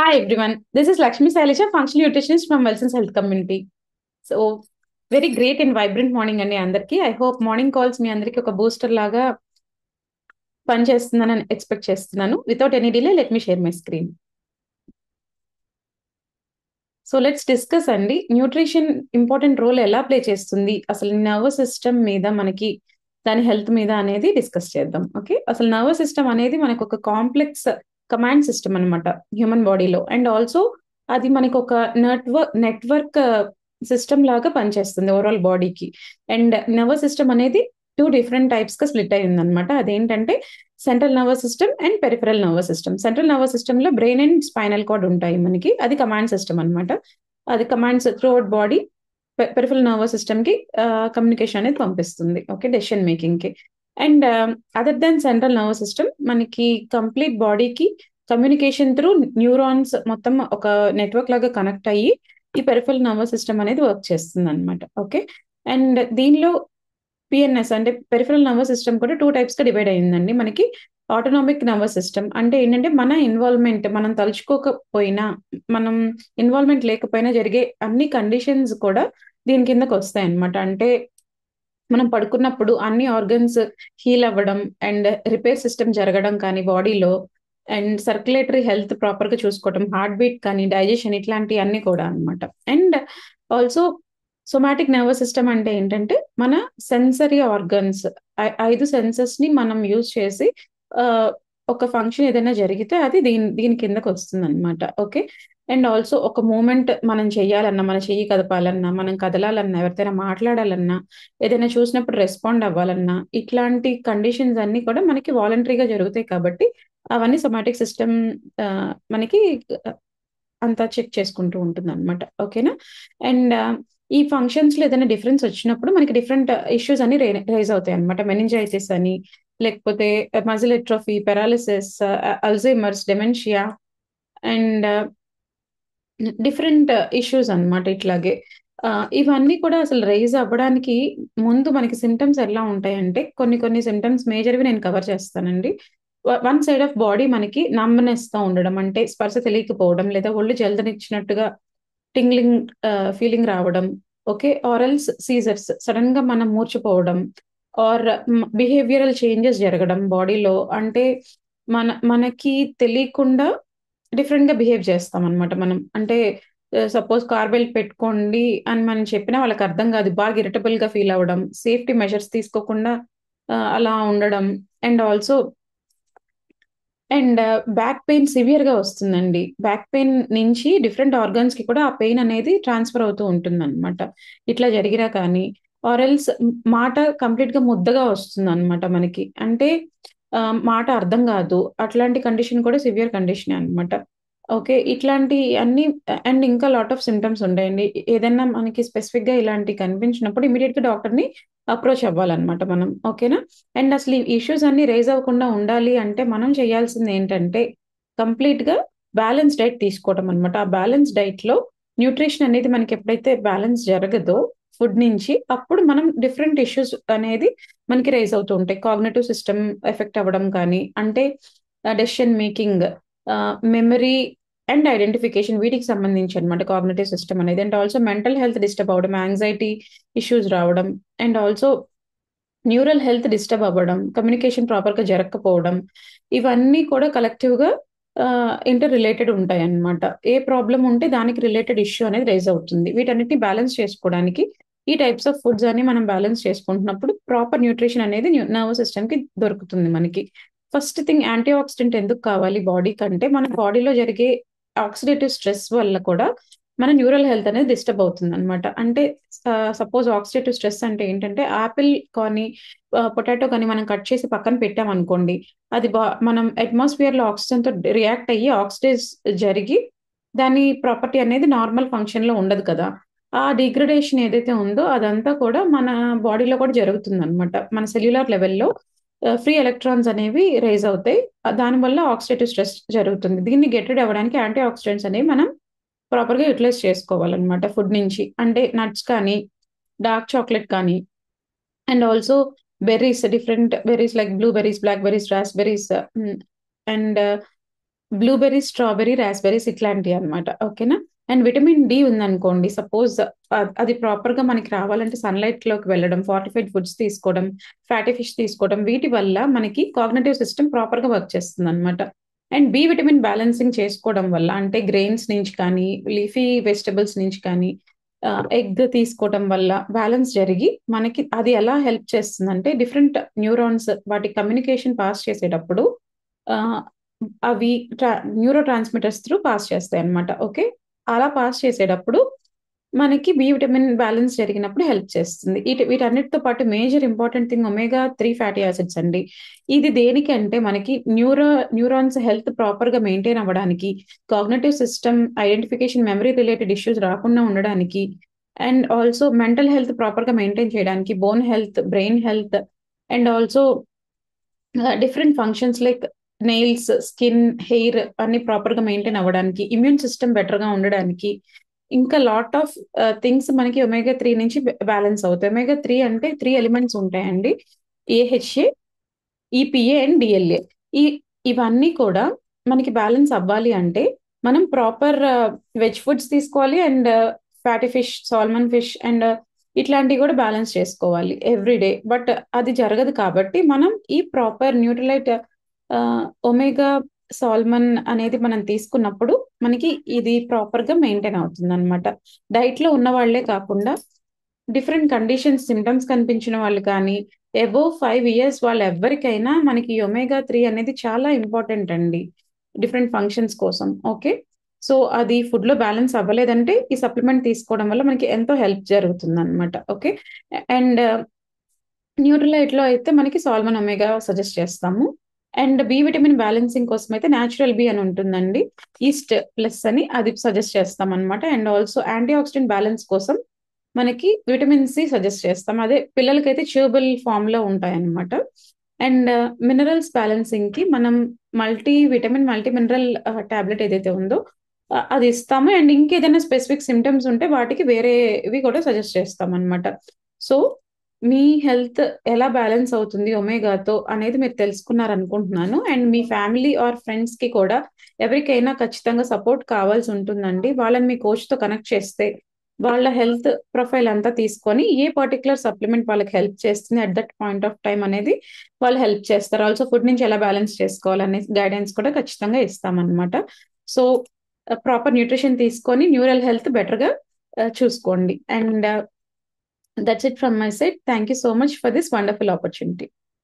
Hi everyone, this is Lakshmi Sailisha, functional nutritionist from Wilson's Health Community. So, very great and vibrant morning అండి అందరికి. I hope morning calls మీ అందరికి ఒక booster లాగా పనిచేస్తుందని expect చేస్తున్నాను. Without any delay let me share my screen. So let's discuss అండి, nutrition important role ఎలా play చేస్తుంది, అసలు నర్వస్ సిస్టమ్ మీద మనకి దాని హెల్త్ మీద అనేది డిస్కస్ చేద్దాం. ఓకే, అసలు నర్వస్ సిస్టమ్ అనేది మనకు ఒక కాంప్లెక్స్ కమాండ్ సిస్టమ్ అనమాట హ్యూమన్ బాడీలో. అండ్ ఆల్సో అది మనకు ఒక నెట్వర్క్ సిస్టమ్ లాగా పనిచేస్తుంది ఓవరాల్ బాడీకి. అండ్ నర్వస్ సిస్టమ్ అనేది టూ డిఫరెంట్ టైప్స్ గా స్ప్లిట్ అయి ఉందన్నమాట. అదేంటంటే central nervous system and peripheral nervous system. Central nervous system లో బ్రెయిన్ అండ్ స్పైనల్ కార్డ్ ఉంటాయి మనకి, అది కమాండ్ సిస్టమ్ అనమాట. అది commands through out body. Peripheral nervous system కి కమ్యూనికేషన్ అనేది పంపిస్తుంది, ఓకే, డెసిషన్ మేకింగ్ కి. And other than central nervous system, మనకి కంప్లీట్ బాడీకి కమ్యూనికేషన్ త్రూ న్యూరాన్స్ మొత్తం ఒక నెట్వర్క్ లాగా కనెక్ట్ అయ్యి ఈ పెరిఫెరల్ నర్వస్ సిస్టమ్ అనేది వర్క్ చేస్తుంది అనమాట. ఓకే, అండ్ దీనిలో పిఎన్ఎస్ అంటే పెరిఫెరల్ నర్వస్ సిస్టమ్ కూడా టూ టైప్స్ గా డివైడ్ అయ్యిందండి మనకి. ఆటోనామిక్ నర్వస్ సిస్టమ్ అంటే ఏంటంటే మన ఇన్వాల్వ్మెంట్, మనం తలుచుకోకపోయినా, మనం ఇన్వాల్వ్మెంట్ లేకపోయినా జరిగే అన్ని కండిషన్స్ కూడా దీని కిందకు వస్తాయి అనమాట. అంటే మనం పడుకున్నప్పుడు అన్ని ఆర్గన్స్ హీల్ అవ్వడం అండ్ రిపేర్ సిస్టమ్ జరగడం కానీ బాడీలో, అండ్ సర్క్యులేటరీ హెల్త్ ప్రాపర్ గా చూసుకోవడం, హార్ట్ బీట్ కానీ డైజెషన్ ఇట్లాంటి అన్ని కూడా అన్నమాట. And also somatic nervous system అంటే ఏంటంటే మన సెన్సరీ ఆర్గన్స్, ఐదు సెన్సెస్ ని మనం యూజ్ చేసి ఆ, ఒక ఫంక్షన్ ఏదైనా జరిగితే అది దీని కిందకు వస్తుంది అనమాట. ఓకే, అండ్ ఆల్సో ఒక మూమెంట్ మనం చెయ్యాలన్నా, మన చెయ్యి కదపాలన్నా, మనం కదలాలన్నా, ఎవరితోనైనా మాట్లాడాలన్నా, ఏదైనా చూసినప్పుడు రెస్పాండ్ అవ్వాలన్నా, ఇట్లాంటి కండిషన్స్ అన్ని కూడా మనకి వాలంటరీగా జరుగుతాయి కాబట్టి అవన్నీ సొమాటిక్ సిస్టమ్ మనకి అంతా చెక్ చేసుకుంటూ ఉంటుంది అనమాట. ఓకేనా. అండ్ ఈ ఫంక్షన్స్ లో ఏదైనా డిఫరెన్స్ వచ్చినప్పుడు మనకి డిఫరెంట్ ఇష్యూస్ అని రైజ్ అవుతాయి అనమాట. మెనింజైటిస్ అని, లేకపోతే muscle atrophy, paralysis, Alzheimer's, dementia, and different issues అన్నమాట. ఇట్లాగే ఇవన్నీ కూడా అసలు రైజ్ అవ్వడానికి ముందు మనకి సిమ్టమ్స్ ఎలా ఉంటాయంటే, కొన్ని కొన్ని సిమ్టమ్స్ మేజర్వి నేను కవర్ చేస్తానండి. వన్ సైడ్ ఆఫ్ బాడీ మనకి నమ్నెస్ తో ఉండడం, అంటే స్పర్శ తెలియకపోవడం, లేదా ఒళ్ళు జలదనిచ్చినట్టుగా టింగ్లింగ్ ఫీలింగ్ రావడం. ఓకే, ఆరల్స్ సీజర్స్, సడన్ గా మనం మూర్చిపోవడం, ఆర్ బిహేవియరల్ చేంజెస్ జరగడం బాడీలో. అంటే మనకి తెలియకుండా డిఫరెంట్ గా బిహేవ్ చేస్తాం అనమాట మనం. అంటే సపోజ్ కార్ బెల్ట్ పెట్టుకోండి అని మనం చెప్పినా వాళ్ళకి అర్థం కాదు, బాగా ఇరిటబుల్ గా ఫీల్ అవ్వడం, సేఫ్టీ మెజర్స్ తీసుకోకుండా అలా ఉండడం. And also and back pain severe గా వస్తుందండి. బ్యాక్ పెయిన్ నుంచి డిఫరెంట్ ఆర్గన్స్ కి కూడా ఆ పెయిన్ అనేది ట్రాన్స్ఫర్ అవుతూ ఉంటుంది అనమాట. ఇట్లా జరిగినా కానీ, ఆర్ఎల్స్ మాట కంప్లీట్ గా ముద్దగా వస్తుంది అనమాట మనకి. అంటే ఆ, మాట అర్థం కాదు, అట్లాంటి కండిషన్ కూడా సివియర్ కండిషన్ అనమాట. ఓకే, ఇట్లాంటి అన్ని. అండ్ ఇంకా లాట్ ఆఫ్ సిమ్టమ్స్ ఉంటాయండి. ఏదైనా మనకి స్పెసిఫిక్ గా ఇలాంటి కనిపించినప్పుడు ఇమీడియట్ గా డాక్టర్ ని అప్రోచ్ అవ్వాలన్నమాట మనం. ఓకేనా. అండ్ అసలు ఈ ఇష్యూస్ అన్ని రైజ్ అవ్వకుండా ఉండాలి అంటే మనం చేయాల్సింది ఏంటంటే కంప్లీట్ గా బ్యాలెన్స్ డైట్ తీసుకోవడం అనమాట. ఆ బ్యాలెన్స్ డైట్ లో న్యూట్రిషన్ అనేది మనకి ఎప్పుడైతే బ్యాలెన్స్ జరగదో ఫుడ్ నుంచి, అప్పుడు మనం డిఫరెంట్ ఇష్యూస్ అనేది మనకి రైజ్ అవుతూ ఉంటాయి. కాగ్నిటివ్ సిస్టమ్ ఎఫెక్ట్ అవ్వడం కానీ, అంటే decision making, memory and identification, వీటికి సంబంధించి అనమాట కాగ్నిటివ్ సిస్టమ్ అనేది. And also mental health disturb అవ్వడం, యాంగ్జైటీ ఇష్యూస్ రావడం, and also neural health disturb అవ్వడం, కమ్యూనికేషన్ ప్రాపర్ గా జరగకపోవడం, ఇవన్నీ కూడా కలెక్టివ్ గా ఇంటర్ రిలేటెడ్ ఉంటాయి అన్నమాట. ఏ ప్రాబ్లం ఉంటే దానికి రిలేటెడ్ ఇష్యూ అనేది రైజ్ అవుతుంది. వీటన్నిటిని బ్యాలెన్స్ చేసుకోవడానికి ఈ టైప్స్ ఆఫ్ ఫుడ్స్ అన్ని మనం బ్యాలెన్స్ చేసుకుంటున్నప్పుడు ప్రాపర్ న్యూట్రిషన్ అనేది నర్వస్ సిస్టమ్ కి దొరుకుతుంది మనకి. ఫస్ట్ థింగ్, యాంటీ ఆక్సిడెంట్ ఎందుకు కావాలి బాడీ కంటే, మన బాడీలో జరిగే ఆక్సిడేటివ్ స్ట్రెస్ వల్ల కూడా మన న్యూరల్ హెల్త్ అనేది డిస్టర్బ్ అవుతుంది అనమాట. అంటే సపోజ్ ఆక్సిడేటివ్ స్ట్రెస్ అంటే ఏంటంటే, ఆపిల్ కానీ పొటాటో కానీ మనం కట్ చేసి పక్కన పెట్టాం అనుకోండి, అది మనం అట్మాస్ఫియర్ లో ఆక్సిజన్ తో రియాక్ట్ అయ్యి ఆక్సిడైజ్ జరిగి దాని ప్రాపర్టీ అనేది నార్మల్ ఫంక్షన్ లో ఉండదు కదా. ఆ డిగ్రేడేషన్ ఏదైతే ఉందో అదంతా కూడా మన బాడీలో కూడా జరుగుతుంది అనమాట. మన సెల్యులార్ లెవెల్లో ఫ్రీ ఎలక్ట్రాన్స్ అనేవి రైజ్ అవుతాయి. దానివల్ల ఆక్సిడేటివ్ స్ట్రెస్ జరుగుతుంది. దీన్ని గెట్ రిడ్ అవ్వడానికి యాంటీ ఆక్సిడెంట్స్ అనేవి మనం ప్రాపర్ గా యూటిలైజ్ చేసుకోవాలన్నమాట ఫుడ్ నుంచి. అంటే నట్స్ కానీ, డార్క్ చాక్లెట్ కానీ, and also berries, different berries like blueberries, black berries, raspberries, and blueberry, strawberry, raspberries ఇట్లాంటివి అనమాట. ఓకేనా? అండ్ విటమిన్ డి ఉందనుకోండి సపోజ్, అది ప్రాపర్‌గా మనకి రావాలంటే సన్‌లైట్‌లోకి వెళ్ళడం, ఫార్టిఫైడ్ ఫుడ్స్ తీసుకోవడం, ఫ్యాటీ ఫిష్ తీసుకోవడం, వీటి వల్ల మనకి కాగ్నిటివ్ సిస్టమ్ ప్రాపర్‌గా వర్క్ చేస్తుందనమాట. అండ్ బి విటమిన్ బ్యాలెన్సింగ్ చేసుకోవడం వల్ల అంటే గ్రెయిన్స్ నుంచి కానీ, లీఫీ వెజిటబుల్స్ నుంచి కానీ, ఎగ్ తీసుకోవటం వల్ల బ్యాలెన్స్ జరిగి మనకి అది ఎలా హెల్ప్ చేస్తుందంటే డిఫరెంట్ న్యూరాన్స్ వాటి కమ్యూనికేషన్ పాస్ చేసేటప్పుడు ఆహ్, అవి న్యూరో ట్రాన్స్‌మిటర్స్ త్రూ పాస్ చేస్తాయన్నమాట. ఓకే. అలా పాస్ చేసేటప్పుడు మనకి బి విటమిన్ బ్యాలెన్స్ జరిగినప్పుడు హెల్ప్ చేస్తుంది. వీటన్నిటితో పాటు major important thing omega 3 fatty acids అండి. ఇది దేనికంటే మనకి న్యూరాన్స్ హెల్త్ ప్రాపర్‌గా మెయింటైన్ అవ్వడానికి, cognitive system identification, memory related issues రాకుండా ఉండడానికి, అండ్ ఆల్సో మెంటల్ హెల్త్ ప్రాపర్‌గా మెయింటైన్ చేయడానికి, bone health, brain health, and also different functions like nails, skin, hair అన్నీ ప్రాపర్‌గా మెయింటైన్ అవ్వడానికి, ఇమ్యూన్ సిస్టమ్ బెటర్‌గా ఉండడానికి, ఇంకా లాట్ ఆఫ్ థింగ్స్ మనకి ఒమేగా 3 నుంచి బ్యాలెన్స్ అవుతాయి. ఒమేగా 3 అంటే 3 ఎలిమెంట్స్ ఉంటాయండి. AHA, EPA and DLA. ఈ ఇవన్నీ కూడా మనకి బ్యాలెన్స్ అవ్వాలి అంటే మనం ప్రాపర్ వెజ్ ఫుడ్స్ తీసుకోవాలి and fatty fish, salmon fish and ఇట్లాంటివి కూడా బ్యాలెన్స్ చేసుకోవాలి ఎవ్రీ డే. బట్ అది జరగదు కాబట్టి మనం ఈ ప్రాపర్ న్యూట్రిలైట్ ఒమేగా సాల్మన్ అనేది మనం తీసుకున్నప్పుడు మనకి ఇది ప్రాపర్‌గా మెయింటైన్ అవుతుందనమాట. డైట్‌లో ఉన్నవాళ్లే కాకుండా డిఫరెంట్ కండిషన్స్, సింప్టమ్స్ కనిపించిన వాళ్ళు కానీ, అబోవ్ 5 ఇయర్స్ వాళ్ళెవ్వరికైనా మనకి ఒమేగా 3 అనేది చాలా ఇంపార్టెంట్ అండి. డిఫరెంట్ ఫంక్షన్స్ కోసం. ఓకే. సో, అది ఫుడ్‌లో బ్యాలెన్స్ అవ్వలేదంటే ఈ సప్లిమెంట్ తీసుకోవడం వల్ల మనకి ఎంతో హెల్ప్ జరుగుతుందనమాట. ఓకే. అండ్ న్యూట్రిలైట్‌లో అయితే మనకి సాల్మన్ ఒమేగా సజెస్ట్ చేస్తాము. అండ్ బి విటమిన్ బ్యాలెన్సింగ్ కోసం అయితే నేచురల్ బి అని ఉంటుందండి. ఈస్ట్ ప్లస్ అని అది సజెస్ట్ చేస్తామనమాట. And also antioxidant balance కోసం మనకి విటమిన్ సి సజెస్ట్ చేస్తాం. అదే పిల్లలకైతే చూవబుల్ ఫార్మ్‌లో ఉంటాయన్నమాట. అండ్ మినరల్స్ బ్యాలెన్సింగ్‌కి మనం multi vitamin, multi mineral tablet ఏదైతే ఉందో అది ఇస్తాము. అండ్ ఇంకేదైనా స్పెసిఫిక్ సింప్టమ్స్ ఉంటే వాటికి వేరేవి కూడా సజెస్ట్ చేస్తామన్నమాట. సో, మీ హెల్త్ ఎలా బ్యాలెన్స్ అవుతుంది ఒమేగాతో అనేది మీరు తెలుసుకున్నారనుకుంటున్నాను. అండ్ మీ ఫ్యామిలీ ఆర్ ఫ్రెండ్స్‌కి కూడా ఎవరికైనా ఖచ్చితంగా సపోర్ట్ కావాల్సి ఉంటుందండి. వాళ్ళని మీ కోచ్‌తో కనెక్ట్ చేస్తే వాళ్ళ హెల్త్ ప్రొఫైల్ అంతా తీసుకొని ఏ పర్టిక్యులర్ సప్లిమెంట్ వాళ్ళకి హెల్ప్ చేస్తుంది at that point of time అనేది వాళ్ళు హెల్ప్ చేస్తారు. ఆల్సో ఫుడ్ నుంచి ఎలా బ్యాలెన్స్ చేసుకోవాలనే గైడెన్స్ కూడా ఖచ్చితంగా ఇస్తామన్నమాట. సో, ప్రాపర్ న్యూట్రిషన్ తీసుకొని న్యూరల్ హెల్త్ బెటర్‌గా చూసుకోండి. And that's it from my side. Thank you so much for this wonderful opportunity.